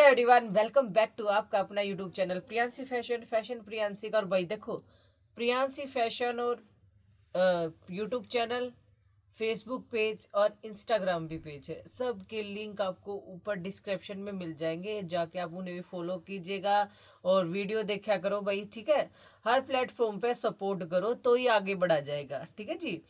Hello everyone, welcome back to आपका अपना YouTube channel Priyanshi fashion Priyanshi का। और भाई देखो, प्रियांशी फैशन और यूट्यूब चैनल, फेसबुक पेज और इंस्टाग्राम भी पेज है। सब के लिंक आपको ऊपर डिस्क्रिप्शन में मिल जाएंगे, जाके आप उन्हें भी फॉलो कीजिएगा और वीडियो देखा करो भाई, ठीक है। हर प्लेटफॉर्म पे सपोर्ट करो तो ही आगे बढ़ा जाएगा, ठीक है जी।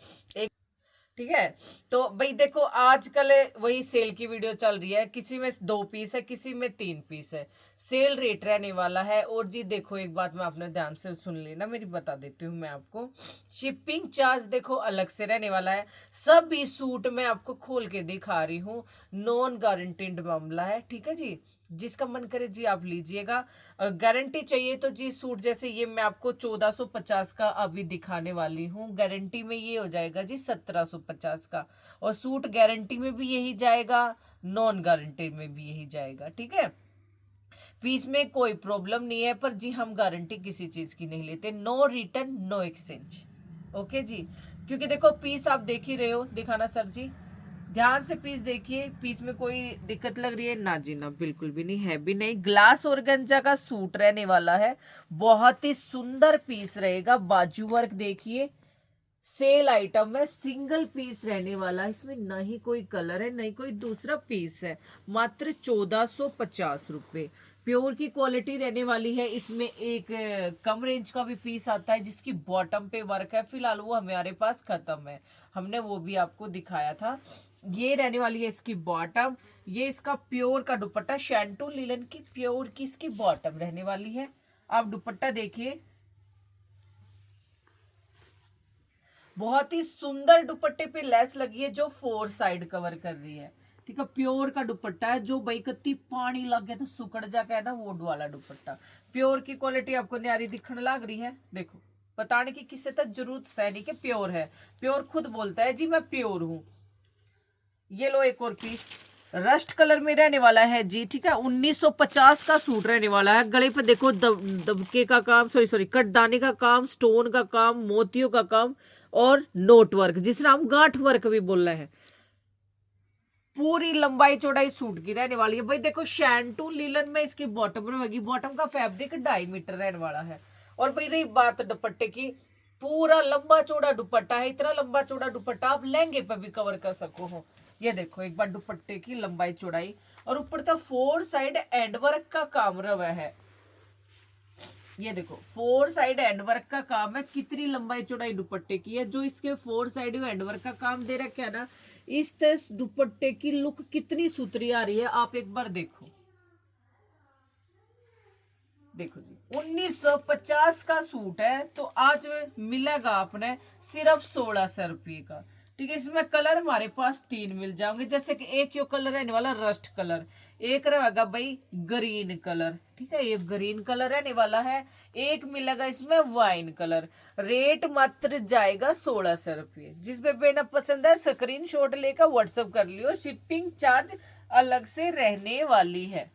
ठीक है। तो भाई देखो, आजकल वही सेल की वीडियो चल रही है, किसी में 2 पीस है, किसी में 3 पीस है। सेल रेट रहने वाला है। और जी देखो, एक बात मैं आपने ध्यान से सुन लेना, मेरी बता देती हूँ मैं आपको। शिपिंग चार्ज देखो अलग से रहने वाला है। सब इस सूट में आपको खोल के दिखा रही हूँ, नॉन गारंटीड मामला है, ठीक है जी। जिसका मन करे जी आप लीजिएगा। गारंटी चाहिए तो जी सूट जैसे ये मैं आपको 1450 का अभी दिखाने वाली हूँ, गारंटी में ये हो जाएगा जी 1750 का। और सूट गारंटी में भी यही जाएगा, नॉन गारंटी में भी यही जाएगा, ठीक है। पीस में कोई प्रॉब्लम नहीं है, पर जी हम गारंटी किसी चीज की नहीं लेते। No return no exchange, okay जी। क्योंकि देखो पीस आप देख ही रहे हो, दिखाना सर जी, ध्यान से पीस देखिए। पीस में कोई दिक्कत लग रही है? ना जी ना, बिल्कुल भी नहीं है, भी नहीं। ग्लास ऑर्गेन्जा का सूट रहने वाला है, बहुत ही सुंदर पीस रहेगा। बाजू वर्क देखिए, सेल आइटम है, सिंगल पीस रहने वाला है। इसमें ना ही कोई कलर है, ना ही कोई दूसरा पीस है। मात्र 1450 रुपए। प्योर की क्वालिटी रहने वाली है। इसमें एक कम रेंज का भी पीस आता है जिसकी बॉटम पे वर्क है, फिलहाल वो हमारे पास खत्म है, हमने वो भी आपको दिखाया था। ये रहने वाली है इसकी बॉटम। ये इसका प्योर का दुपट्टा, शैंटू लिलन की प्योर की इसकी बॉटम रहने वाली है। आप दुपट्टा देखिए, बहुत ही सुंदर दुपट्टे पे लेस लगी है जो 4 साइड कवर कर रही है, ठीक है। प्योर का दुपट्टा है, जो भाई कत्ती पानी लग गया तो सुकड़ जाके है ना, वो वाला दुपट्टा। प्योर की क्वालिटी आपको न्यारी दिखने लग रही है। देखो, बताने की किसी तक जरूरत है नहीं कि प्योर है। प्योर खुद बोलता है जी मैं प्योर हूं। ये लो एक और पीस, रस्ट कलर में रहने वाला है जी, ठीक है। 1950 का सूट रहने वाला है। गले पे देखो दबके का काम, सॉरी कटदाने का काम, स्टोन का काम, मोतियों का काम और नोट वर्क, जिसे हम गांठ वर्क भी बोल रहे हैं। पूरी लंबाई चौड़ाई सूट की रहने वाली है भाई। देखो शैंटू लिलन में इसकी बॉटम रहेगी, बॉटम का फैब्रिक 2.5 मीटर रहने वाला है। और भाई रही बात दुपट्टे की, पूरा लंबा चौड़ा दुपट्टा है। इतना लंबा चौड़ा दुपट्टा आप लहंगे पे भी कवर कर सको हो। ये देखो एक बार दुपट्टे की लंबाई चौड़ाई, और ऊपर तक 4 साइड एंड वर्क का काम रवा है। ये देखो 4 साइड एंडवर्क का काम है। कितनी लंबाई चौड़ाई दुपट्टे की है, जो इसके 4 साइड एंडवर्क का काम दे रखा है ना, इस दुपट्टे की लुक कितनी सुथरी आ रही है, आप एक बार देखो। देखो जी 1950 का सूट है, तो आज मिलेगा आपने सिर्फ 1600 रुपये का, ठीक है। इसमें कलर हमारे पास 3 मिल जाएंगे, जैसे कि एक यो कलर रहने वाला रस्ट कलर, एक रहेगा भाई ग्रीन कलर, ठीक है, ये ग्रीन कलर रहने वाला है। एक मिलेगा इसमें वाइन कलर। रेट मात्र जाएगा 1600 रुपये। जिस पे बेना पसंद है स्क्रीन शॉट लेकर व्हाट्सअप कर लियो, शिपिंग चार्ज अलग से रहने वाली है।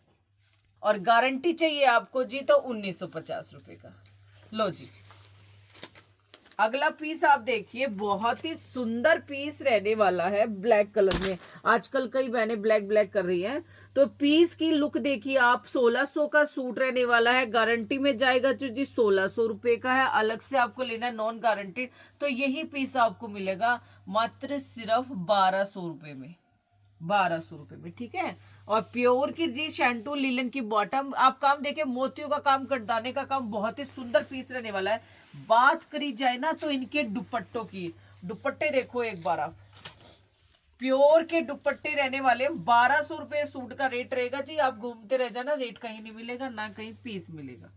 और गारंटी चाहिए आपको जी तो 1950 रुपए का। लो जी, अगला पीस आप देखिए, बहुत ही सुंदर पीस रहने वाला है ब्लैक कलर में। आजकल कई बहनें ब्लैक ब्लैक कर रही हैं, तो पीस की लुक देखिए आप। 1600 का सूट रहने वाला है, गारंटी में जाएगा जो जी 1600 रुपए का है। अलग से आपको लेना नॉन गारंटीड, तो यही पीस आपको मिलेगा मात्र सिर्फ 1200 रुपए में, 1200 रुपए में, ठीक है। और प्योर की जी शैंटू लिलन की बॉटम, आप काम देखे, मोतियों का काम, कटदाने का काम, बहुत ही सुंदर पीस रहने वाला है। बात करी जाए ना तो इनके दुपट्टों की, दुपट्टे देखो एक बार आप, प्योर के दुपट्टे रहने वाले। 1200 रुपए सूट का रेट रहेगा जी। आप घूमते रह जाना, रेट कहीं नहीं मिलेगा, ना कहीं पीस मिलेगा।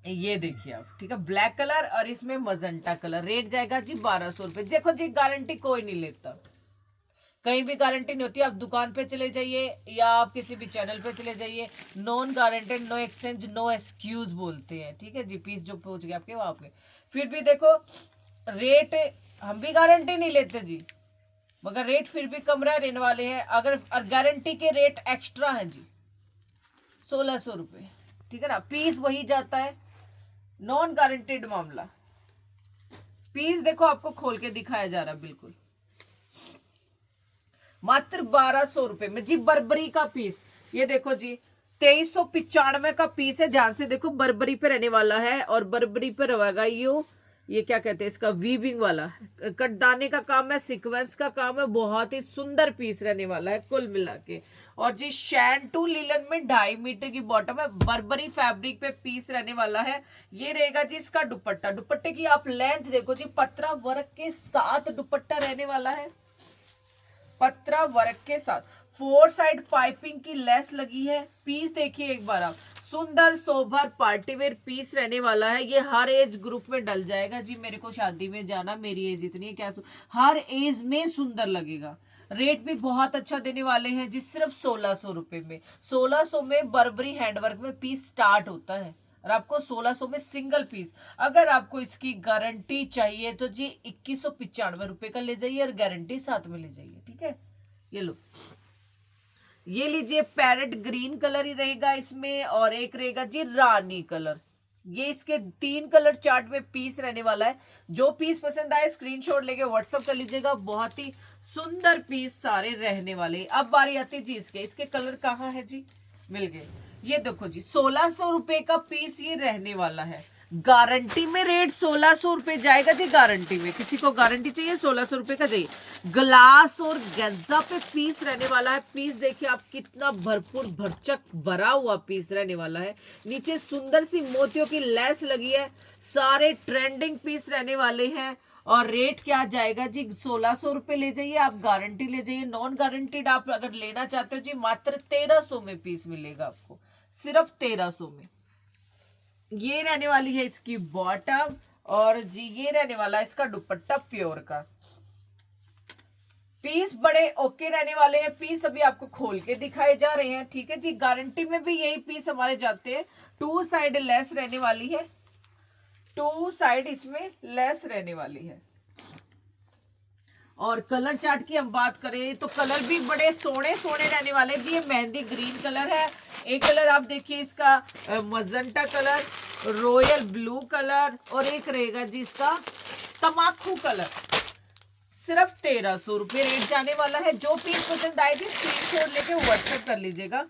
ये देखिए आप, ठीक है, ब्लैक कलर और इसमें मजेंटा कलर, रेट जाएगा जी 1200 रुपए। देखो जी गारंटी कोई नहीं लेता, कहीं भी गारंटी नहीं होती। आप दुकान पे चले जाइए या आप किसी भी चैनल पे चले जाइए, non guaranteed no exchange no excuse बोलते हैं, ठीक है जी। पीस जो पहुंच गए आपके वहां पे, फिर भी देखो रेट हम भी गारंटी नहीं लेते जी, मगर रेट फिर भी कम रहने वाले हैं। अगर और गारंटी के रेट एक्स्ट्रा है जी 1600 रुपये, ठीक है ना। पीस वही जाता है, नॉन गारंटेड मामला। पीस देखो आपको खोल के दिखाया जा रहा है, बिल्कुल मात्र 1200 रुपए में जी। बर्बरी का पीस, ये देखो जी 2395 का पीस है। ध्यान से देखो, बर्बरी पे रहने वाला है और बर्बरी पे रहेगा ये क्या कहते हैं इसका, वीविंग वाला कटदाने का काम है, सीक्वेंस का काम है। बहुत ही सुंदर पीस रहने वाला है कुल मिला के। और जी शैन टू लीलन में 2.5 मीटर की बॉटम है, बर्बरी फैब्रिक पे पीस रहने वाला है। ये रहेगा जी इसका दुपट्टा। दुपट्टे की आप लेंथ देखो जी, पत्रा वर्क के साथ दुपट्टा रहने वाला है, पत्रा वर्क के साथ। 4 साइड पाइपिंग की लेस लगी है। पीस देखिए एक बार आप, सुंदर सोबर पार्टीवेयर पीस रहने वाला है। ये हर एज ग्रुप में डल जाएगा जी। मेरे को शादी में जाना, मेरी एज इतनी है, क्या हर एज में सुंदर लगेगा। रेट भी बहुत अच्छा देने वाले हैं जी, सिर्फ 1600 रुपए में। 1600 में बर्बरी हैंडवर्क में पीस स्टार्ट होता है और आपको 1600 में सिंगल पीस। अगर आपको इसकी गारंटी चाहिए तो जी 2195 रुपए का ले जाइए और गारंटी साथ में ले जाइए, ठीक है। ये लो, ये लीजिए, पैरेट ग्रीन कलर ही रहेगा इसमें और एक रहेगा जी रानी कलर। ये इसके 3 कलर चार्ट में पीस रहने वाला है। जो पीस पसंद आए स्क्रीनशॉट लेके व्हाट्सअप कर लीजिएगा। बहुत ही सुंदर पीस सारे रहने वाले। अब बारी आती है जी इसके कलर कहाँ है जी, मिल गए। ये देखो जी 1600 रुपए का पीस ये रहने वाला है। गारंटी में रेट 1600 रुपए जाएगा जी। गारंटी में, किसी को गारंटी चाहिए 1600 रुपए का चाहिए। ग्लास और गेंजा पे पीस रहने वाला है। पीस देखिए आप, कितना भरपूर भरचक भरा हुआ पीस रहने वाला है। नीचे सुंदर सी मोतियों की लेस लगी है। सारे ट्रेंडिंग पीस रहने वाले हैं। और रेट क्या जाएगा जी, 1600 रुपए ले जाइए आप, गारंटी ले जाइए। नॉन गारंटीड आप अगर लेना चाहते हो जी, मात्र 1300 में पीस मिलेगा आपको, सिर्फ 1300 में। ये रहने वाली है इसकी बॉटम और जी ये रहने वाला है इसका दुपट्टा प्योर का। पीस बड़े ओके रहने वाले हैं। पीस अभी आपको खोल के दिखाए जा रहे हैं, ठीक है जी। गारंटी में भी यही पीस हमारे जाते हैं। 2 साइड लेस रहने वाली है, 2 साइड इसमें लेस रहने वाली है। और कलर चार्ट की हम बात करें तो कलर भी बड़े सोने सोने रहने वाले जी। ये मेहंदी ग्रीन कलर है। एक कलर आप देखिए इसका magenta colour, royal blue colour और एक रहेगा जी इसका तमाकू कलर। सिर्फ 1300 रुपये रेट जाने वाला है। जो पीस पसंद आए थे स्क्रीनशॉट लेके व्हाट्सएप कर लीजिएगा।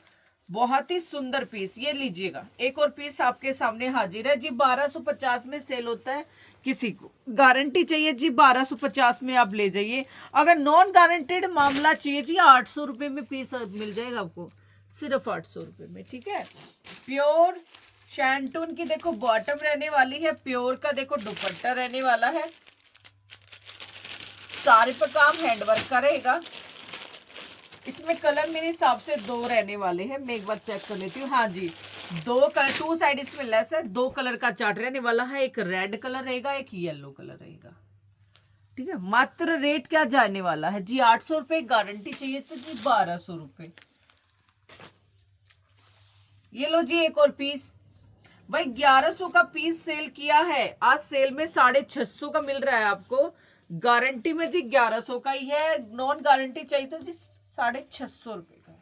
बहुत ही सुंदर पीस, ये लीजिएगा। एक और पीस आपके सामने हाजिर है जी। 1250 में सेल होता है। किसी को गारंटी चाहिए जी 1250 में आप ले जाइए। अगर नॉन गारंटेड मामला चाहिए जी 800 रुपये में पीस मिल जाएगा आपको, सिर्फ 800 रुपये में, ठीक है। प्योर शैंटून की देखो बॉटम रहने वाली है, प्योर का देखो दुपट्टा रहने वाला है। सारे पर काम हैंडवर्क का रहेगा। इसमें कलर मेरे हिसाब से 2 रहने वाले हैं। मैं एक बार चेक कर लेती हूँ। हाँ जी, 2 कलर, 2 साइड इसमें लेस है। 2 कलर का चार्ट रहने वाला है। एक रेड कलर रहेगा, एक येलो कलर रहेगा, ठीक है। मात्र रेट क्या जाने वाला है जी 800 रुपए। गारंटी चाहिए तो जी 1200 रुपए। ये लो जी एक और पीस। भाई 1100 का पीस सेल किया है, आज सेल में 650 का मिल रहा है आपको। गारंटी में जी 1100 का ही है। नॉन गारंटी चाहिए तो जी 650 रुपए का।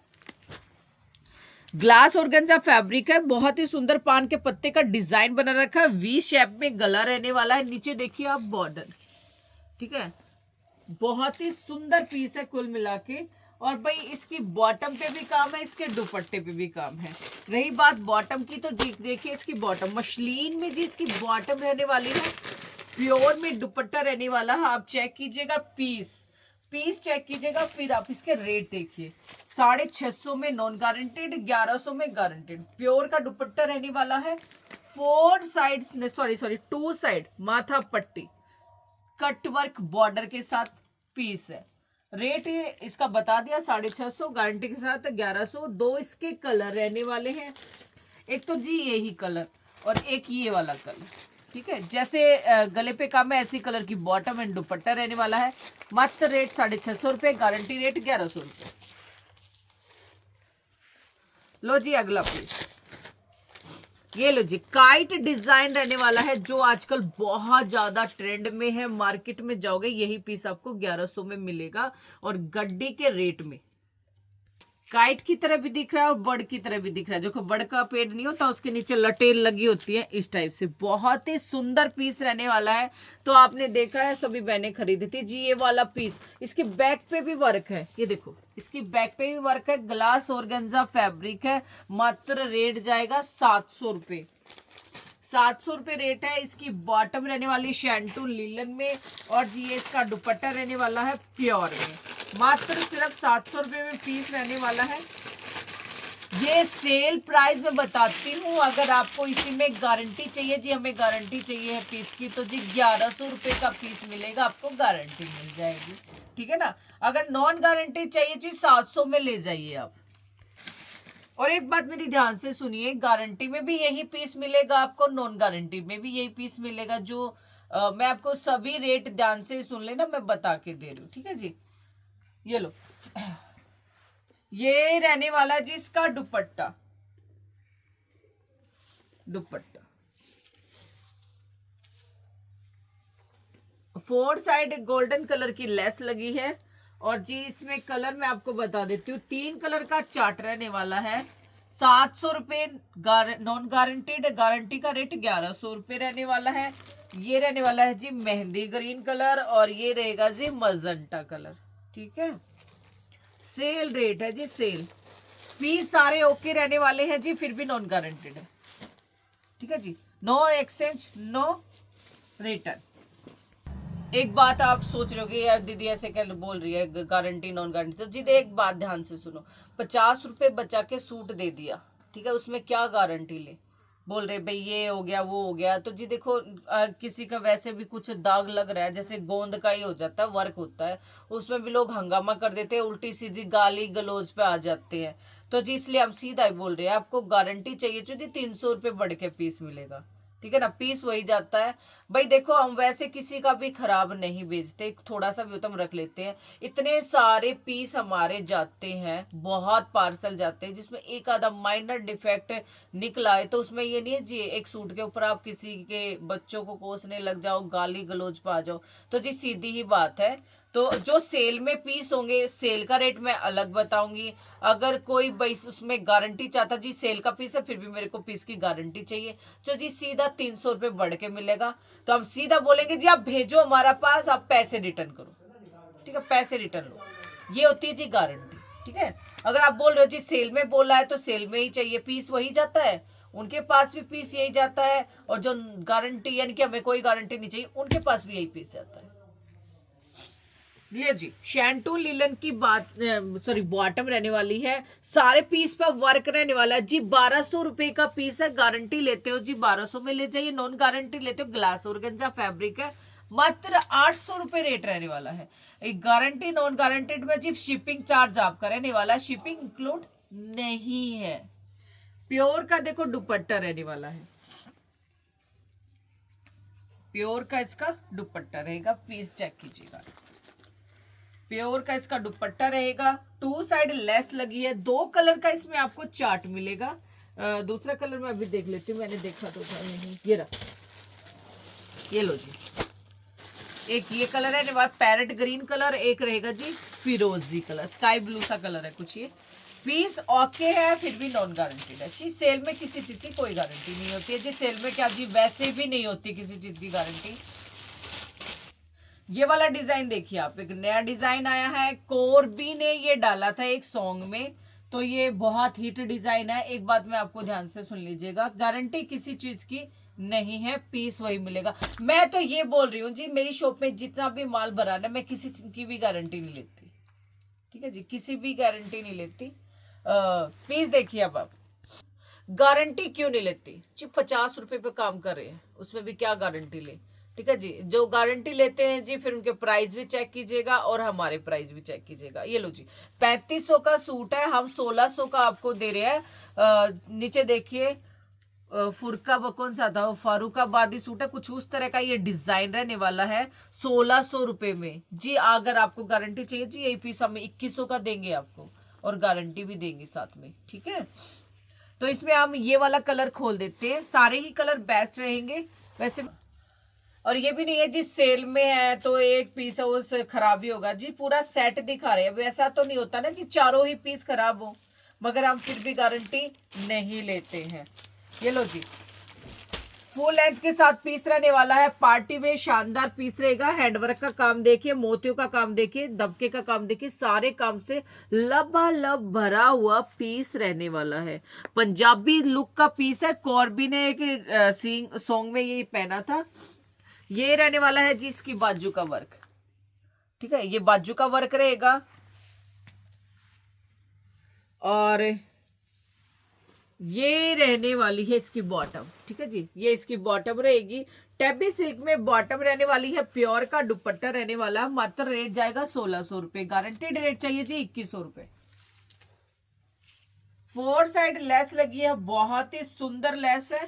ग्लास ऑर्गेन्जा फैब्रिक है। बहुत ही सुंदर पान के पत्ते का डिजाइन बना रखा है। वी शेप में गला रहने वाला है। नीचे देखिए आप बॉर्डर, ठीक है। बहुत ही सुंदर पीस है कुल मिला के। और भाई इसकी बॉटम पे भी काम है, इसके दुपट्टे पे भी काम है। रही बात बॉटम की तो देखिए इसकी बॉटम मशलीन में जी इसकी बॉटम रहने वाली है। प्योर में दुपट्टा रहने वाला है। आप चेक कीजिएगा पीस चेक कीजिएगा, फिर आप इसके रेट देखिए। 650 में नॉन गारंटेड, 1100 में गारंटेड। प्योर का दुपट्टा रहने वाला है। 4 साइड, सॉरी 2 साइड माथा पट्टी कटवर्क बॉर्डर के साथ पीस है। रेट इसका बता दिया 650, गारंटी के साथ 1100। 2 इसके कलर रहने वाले हैं, एक तो जी यही कलर और एक ये वाला कलर, ठीक है। जैसे गले पे काम है ऐसी कलर की बॉटम एंड दुपट्टा रहने वाला है। मात्र रेट 650 रुपए, गारंटी रेट 1100 रुपए। लो जी अगला पीस, ये लो जी काइट डिजाइन रहने वाला है जो आजकल बहुत ज्यादा ट्रेंड में है। मार्केट में जाओगे यही पीस आपको 1100 में मिलेगा और गड्डी के रेट में। काइट की तरह भी दिख रहा है और बर्ड की तरह भी दिख रहा है। देखो बर्ड का पेड़ नहीं होता, उसके नीचे लटेल लगी होती है, इस टाइप से बहुत ही सुंदर पीस रहने वाला है। तो आपने देखा है सभी बहनें खरीदी थी जी ये वाला पीस। इसकी बैक पे भी वर्क है, ये देखो इसकी बैक पे भी वर्क है, ग्लास ऑर्गेन्जा फैब्रिक है। मात्र रेट जाएगा 700 रुपये, 700 रुपये रेट है। इसकी बॉटम रहने वाली शैंटून लिलन में, और जी ये इसका दुपट्टा रहने वाला है प्योर में। मात्र सिर्फ 700 रुपये में पीस रहने वाला है। ये सेल प्राइस में बताती हूँ। अगर आपको इसी में गारंटी चाहिए जी, हमें गारंटी चाहिए है पीस की, तो जी 1100 रुपये का पीस मिलेगा, आपको गारंटी मिल जाएगी, ठीक है ना। अगर नॉन गारंटी चाहिए जी 700 में ले जाइए आप। और एक बात मेरी ध्यान से सुनिए, गारंटी में भी यही पीस मिलेगा आपको, नॉन गारंटी में भी यही पीस मिलेगा। जो मैं आपको सभी रेट ध्यान से सुन लेना, मैं बता के दे रही हूँ, ठीक है जी। ये लो, ये रहने वाला जी इसका दुपट्टा, दुपट्टा 4 साइड गोल्डन कलर की लेस लगी है। और जी इसमें कलर मैं आपको बता देती हूँ, 3 कलर का चार्ट रहने वाला है। 700 रुपये नॉन गारंटीड, गारंटी का रेट 1100 रुपये रहने वाला है। ये रहने वाला है जी मेहंदी ग्रीन कलर, और ये रहेगा जी मजेंटा कलर, ठीक है। सेल रेट है जी, सेल। पीस सारे ओके रहने वाले हैं जी, फिर भी नॉन गारंटेड है, ठीक है जी। No exchange, no return. एक बात आप सोच रहे होगे यार दीदी ऐसे क्या बोल रही है, गारंटी नॉन गारंटी। तो जी एक बात ध्यान से सुनो, 50 रुपये बचा के सूट दे दिया, ठीक है, उसमें क्या गारंटी ले। बोल रहे भाई ये हो गया वो हो गया, तो जी देखो किसी का वैसे भी कुछ दाग लग रहा है, जैसे गोंद का ही हो जाता है, वर्क होता है, उसमें भी लोग हंगामा कर देते हैं, उल्टी सीधी गाली गलौज पे आ जाते हैं। तो जी इसलिए हम सीधा ही बोल रहे हैं, आपको गारंटी चाहिए तो जी 300 रुपये बढ़ के पीस मिलेगा, ठीक है ना, पीस वही जाता है। भाई देखो हम वैसे किसी का भी खराब नहीं बेचते, थोड़ा सा भी होता हम रख लेते हैं। इतने सारे पीस हमारे जाते हैं, बहुत पार्सल जाते हैं, जिसमें एक आधा माइनर डिफेक्ट निकला है तो उसमें ये नहीं है जी एक सूट के ऊपर आप किसी के बच्चों को कोसने लग जाओ, गाली गलौज पा जाओ। तो जी सीधी ही बात है। तो जो सेल में पीस होंगे, सेल का रेट मैं अलग बताऊंगी। अगर कोई भाई उसमें गारंटी चाहता जी सेल का पीस है फिर भी मेरे को पीस की गारंटी चाहिए, तो जी सीधा 300 रुपये बढ़ के मिलेगा। तो हम सीधा बोलेंगे जी आप भेजो हमारा पास, आप पैसे रिटर्न करो, ठीक है, पैसे रिटर्न लो, ये होती है जी गारंटी, ठीक है। अगर आप बोल रहे हो जी सेल में बोला है तो सेल में ही चाहिए, पीस वही जाता है, उनके पास भी पीस यही जाता है। और जो गारंटी यानी कि हमें कोई गारंटी नहीं चाहिए, उनके पास भी यही पीस जाता है। ये जी शैंटून लिलन की बात, सॉरी बॉटम रहने वाली है, सारे पीस पर वर्क रहने वाला है जी। 1200 रुपए का पीस है, गारंटी लेते हो जी 1200 में ले जाइए, नॉन गारंटी लेते हो ग्लास ऑर्गेन्जा फैब्रिक है। मात्र 800 रुपए रेट रहने वाला है। एक गारंटी नॉन गारंटेड में जी शिपिंग चार्ज आपका रहने वाला है, शिपिंग इंक्लूड नहीं है। प्योर का देखो दुपट्टा रहने वाला है, प्योर का इसका दुपट्टा रहेगा, पीस चेक कीजिएगा। प्योर का इसका दुपट्टा रहेगा, 2 साइड लेस लगी है, 2 कलर का इसमें आपको चार्ट मिलेगा। दूसरा कलर मैं अभी देख लेती हूँ, मैंने देखा तो था नहीं, ये रहा, ये लो जी। एक ये कलर है पैरेट ग्रीन कलर, एक रहेगा जी फिरोजी कलर, स्काई ब्लू सा कलर है कुछ। ये पीस ओके है, फिर भी नॉन गारंटीड है जी। सेल में किसी चीज की कोई गारंटी नहीं होती है जी, सेल में क्या जी वैसे भी नहीं होती किसी चीज की गारंटी। ये वाला डिजाइन देखिए आप, एक नया डिजाइन आया है, कोरबी ने ये डाला था एक सॉन्ग में, तो ये बहुत हिट डिजाइन है। एक बात मैं आपको ध्यान से सुन लीजिएगा, गारंटी किसी चीज की नहीं है, पीस वही मिलेगा। मैं तो ये बोल रही हूँ जी मेरी शॉप में जितना भी माल भरा ना, मैं किसी चीज की भी गारंटी नहीं लेती, ठीक है जी, किसी भी गारंटी नहीं लेती। प्लीज देखिए अब आप गारंटी क्यों नहीं लेती जी, 50 रुपए पे काम कर रहे हैं, उसमें भी क्या गारंटी ले, ठीक है जी। जो गारंटी लेते हैं जी फिर उनके प्राइस भी चेक कीजिएगा और हमारे प्राइस भी चेक कीजिएगा। ये लो जी 3500 का सूट है, हम 1600 का आपको दे रहे हैं। नीचे देखिए फुरका कौन सा था, फारूकाबादी सूट है, कुछ उस तरह का ये डिजाइन रहने वाला है, 1600 रुपए में जी। अगर आपको गारंटी चाहिए जी यही पीस हम 2100 का देंगे आपको, और गारंटी भी देंगे साथ में, ठीक है। तो इसमें हम ये वाला कलर खोल देते हैं, सारे ही कलर बेस्ट रहेंगे वैसे। और ये भी नहीं है जी सेल में है तो एक पीस है उस खराब ही होगा जी, पूरा सेट दिखा रहे हैं। वैसा तो नहीं होता ना जी चारों ही पीस खराब हो, मगर हम फिर भी गारंटी नहीं लेते हैं। ये लो जी, फुल लेंथ के साथ पीस रहने वाला है, पार्टी वेयर शानदार पीस रहेगा। हैंडवर्क का काम देखिए, मोतियों का काम देखिए, दबके का काम देखिए, सारे काम से लबालब भरा हुआ पीस रहने वाला है। पंजाबी लुक का पीस है। कॉर्बी ने एक सॉन्ग में ये पहना था। ये रहने वाला है जी इसकी बाजू का वर्क, ठीक है, ये बाजू का वर्क रहेगा। और ये रहने वाली है इसकी बॉटम, ठीक है जी, ये इसकी बॉटम रहेगी। टैबी सिल्क में बॉटम रहने वाली है, प्योर का दुपट्टा रहने वाला। मात्र रेट जाएगा 1600 रुपए, गारंटेड रेट चाहिए जी 2100 रुपए। 4 साइड लेस लगी है, बहुत ही सुंदर लेस है।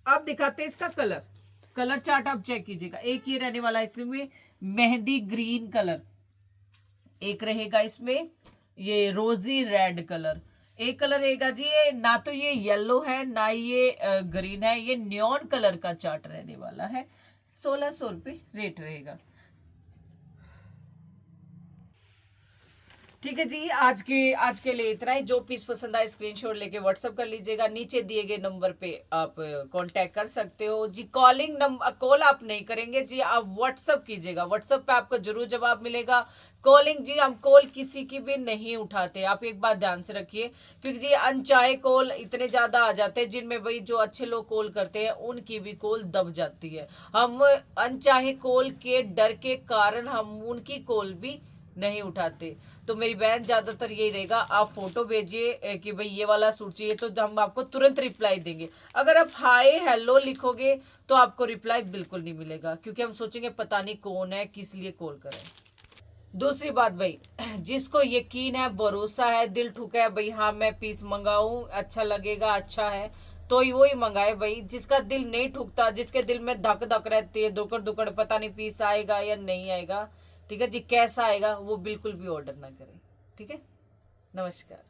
अब दिखाते हैं इसका कलर, कलर चार्ट आप चेक कीजिएगा। एक ये रहने वाला है इसमें मेहंदी ग्रीन कलर, एक रहेगा इसमें ये रोजी रेड कलर, एक कलर रहेगा जी ये ना तो ये येलो है ना ये ग्रीन है, ये न्योन कलर का चार्ट रहने वाला है। 1600 रुपये रेट रहेगा। ठीक है जी, आज के लिए इतना ही। जो पीस पसंद आए स्क्रीनशॉट लेके व्हाट्सअप कर लीजिएगा, नीचे दिए गए नंबर पे आप कांटेक्ट कर सकते हो जी। कॉल आप नहीं करेंगे जी, आप व्हाट्सअप कीजिएगा, व्हाट्सअप पे आपको जरूर जवाब मिलेगा। कॉलिंग जी हम कॉल किसी की भी नहीं उठाते, आप एक बात ध्यान से रखिए, क्योंकि जी अनचाहे कॉल इतने ज्यादा आ जाते हैं जिनमें भाई जो अच्छे लोग कॉल करते हैं उनकी भी कॉल दब जाती है। हम अनचाहे कॉल के डर के कारण हम उनकी कॉल भी नहीं उठाते। तो मेरी बहन ज्यादातर यही रहेगा, आप फोटो भेजिए कि भाई ये वाला सूट चाहिए तो हम आपको तुरंत रिप्लाई देंगे। अगर आप हाय हेलो लिखोगे तो आपको रिप्लाई बिल्कुल नहीं मिलेगा, क्योंकि हम सोचेंगे पता नहीं कौन है, किस लिए कॉल करें। दूसरी बात भाई, जिसको यकीन है, भरोसा है, दिल ठुका है भाई हाँ मैं पीस मंगाऊं, अच्छा लगेगा, अच्छा है, तो ही वो ही मंगाए भाई। जिसका दिल नहीं ठुकता, जिसके दिल में धक धक रहती है, दुकड़ दुकड़ पता नहीं पीस आएगा या नहीं आएगा, ठीक है जी, कैसा आएगा, वो बिल्कुल भी ऑर्डर ना करें। ठीक है, नमस्कार।